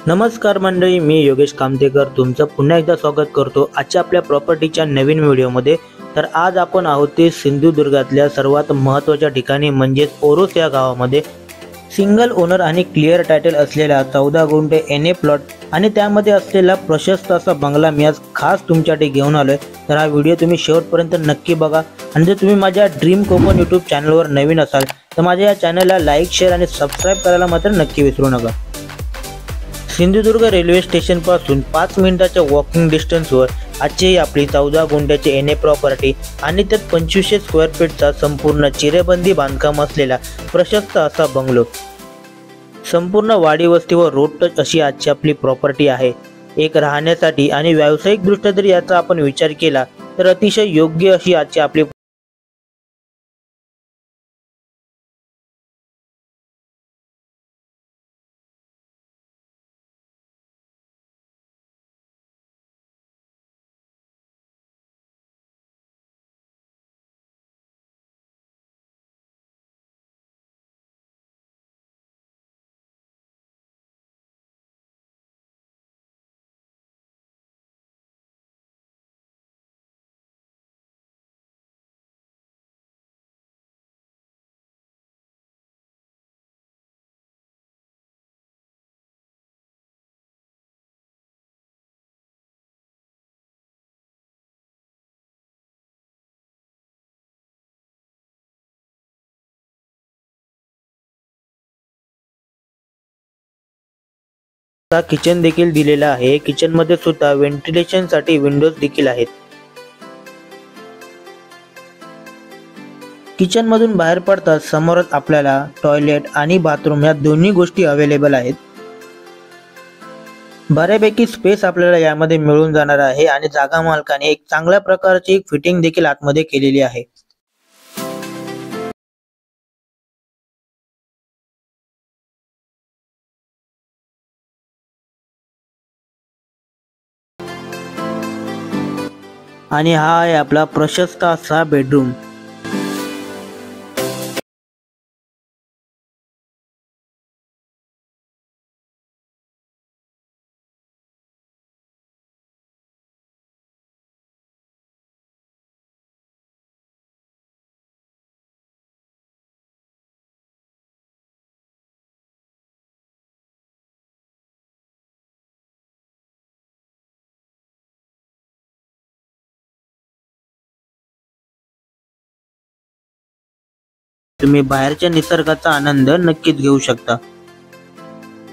नमस्कार मंडळी, मी योगेश कामतेकर तुमचं पुन्हा एकदा स्वागत करतो आजच्या आपल्या प्रॉपर्टीच्या नवीन व्हिडिओमध्ये। तर आज आपण आहोत ते सिंधुदुर्गातल्या सर्वात महत्त्वाच्या ठिकाणी म्हणजेच ओरोस या गावामध्ये सिंगल ओनर आणि क्लिअर टायटल असलेला 14 गुंठे एनए प्लॉट आणि त्यामध्ये असलेला प्रशस्त असा बंगला मी आज खास तुमच्यासाठी घेऊन आलोय। तर हा व्हिडिओ तुम्ही शेवटपर्यंत नक्की बघा आणि जर तुम्ही माझ्या ड्रीम कोकण यूट्यूब चॅनलवर नवीन असाल तर माझ्या या चॅनलला लाईक, शेअर आणि सबस्क्राइब करायला मात्र नक्की विसरू नका। सिंधुदुर्ग रेल्वे स्टेशन पासून 5 मिनिटाच्या वॉकिंग डिस्टन्सवर आजची आपली 14 गुंठ्याची एनए प्रॉपर्टी आणि त्यात 2500 स्क्वेअर फीटचा संपूर्ण चिरेबंदी बांधकाम असलेला प्रशस्त असा बंगलो, संपूर्ण वाडी वस्तीवर रोड टच अशी आजची आपली प्रॉपर्टी आहे। एक राहण्यासाठी आणि व्यावसायिक दृष्ट्या जर याचा आपण विचार केला तर अतिशय योग्य अशी आजची आपली किचन देखील दिलेला आहे। किचन मध्ये सुद्धा व्हेंटिलेशन साठी विंडोज देखील आहेत। किचन मधून बाहेर पडताच समोरच आपल्याला टॉयलेट आणि बाथरूम या दोन्ही गोष्टी अवेलेबल आहेत। बऱ्यापैकी स्पेस आपल्याला यामध्ये मिळून जाणार आहे आणि जागा मालकाने एक चांगल्या प्रकारची एक फिटिंग देखील आतमध्ये केलेली आहे। आणि हा आहे आपला प्रशस्त असा बेडरूम। तुम्ही बाहेरच्या निसर्गाचा आनंद नक्कीच घेऊ शकता।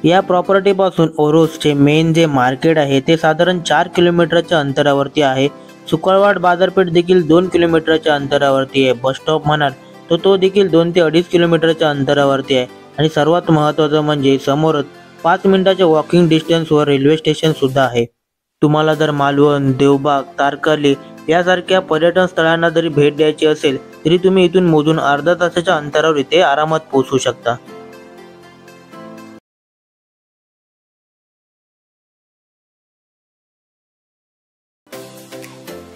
या प्रॉपर्टी पासून ओरोसचे मेन जे मार्केट आहे ते साधारण 4 किलोमीटरच्या अंतरावरती आहे। सुकळवाड बाजारपेठ देखील 2 किलोमीटरच्या अंतरावरती आहे। बस स्टॉप म्हणाल तर तो देखील 2 ते 2.5 किलोमीटरच्या अंतरावरती आहे आणि सर्वात महत्त्वाचं म्हणजे समोरच 5 मिनिटाच्या वॉकिंग डिस्टन्सवर रेल्वे स्टेशन सुद्धा आहे। तुम्हाला जर मालवण, देवबाग, तारकर्ली यासारख्या पर्यटन स्थळांना जरी भेट द्यायची असेल तरी तुम्ही इथून मोजून अर्धा तासाच्या अंतरावर इथे आरामात पोहोचू शकता।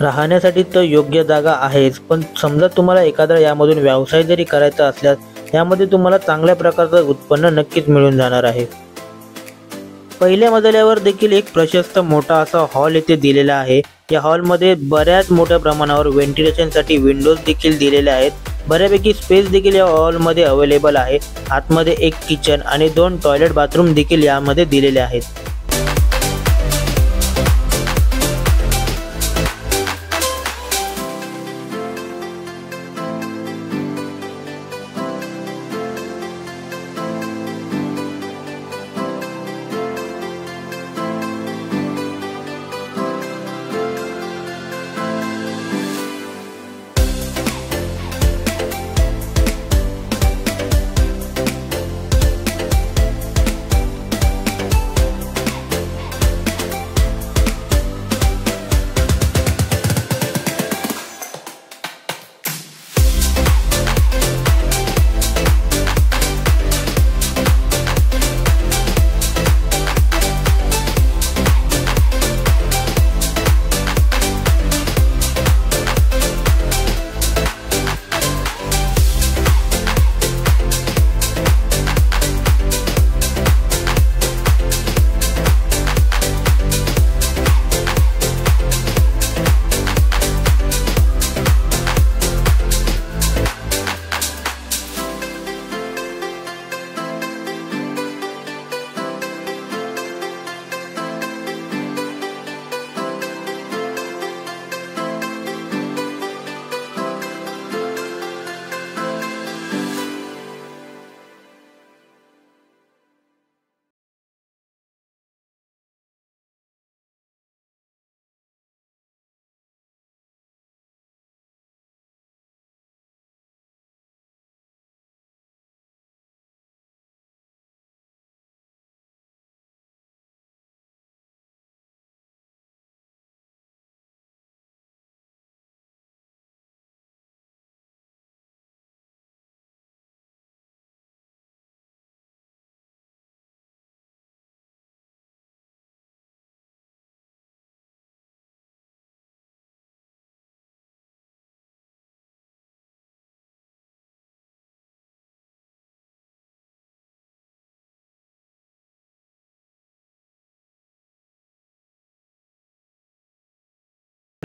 राहण्यासाठी तर योग्य जागा आहेच, पण समजा तुम्हाला एखादा यामधून व्यवसाय जरी करायचा असल्यास यामध्ये तुम्हाला चांगल्या प्रकारचं उत्पन्न नक्कीच मिळून जाणार आहे। पहिल्या मजल्यावर देखील एक प्रशस्त मोठा असा हॉल इथे दिलेला आहे। या हॉल मध्ये बऱ्याच मोठ्या प्रमाणावर व्हेंटिलेशन साठी विंडोज देखील दिलेले आहेत। बऱ्यापैकी स्पेस देखील या हॉल मध्ये अवेलेबल आहे। आतमध्ये एक किचन आणि 2 टॉयलेट बाथरूम देखील यामध्ये दिलेले आहेत।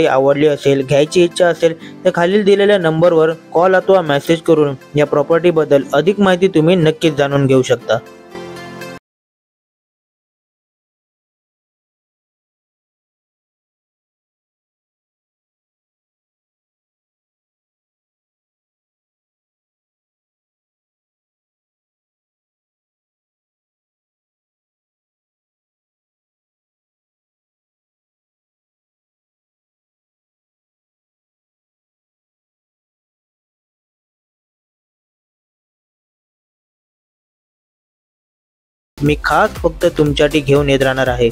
आवडली असेल, घ्यायची इच्छा असेल तर खालील दिलेल्या नंबरवर कॉल अथवा मेसेज करून या प्रॉपर्टी बद्दल अधिक माहिती तुम्ही नक्कीच जाणून घेऊ शकता। मी खास फक्त तुमच्यासाठी घेऊन येत राहणार आहे।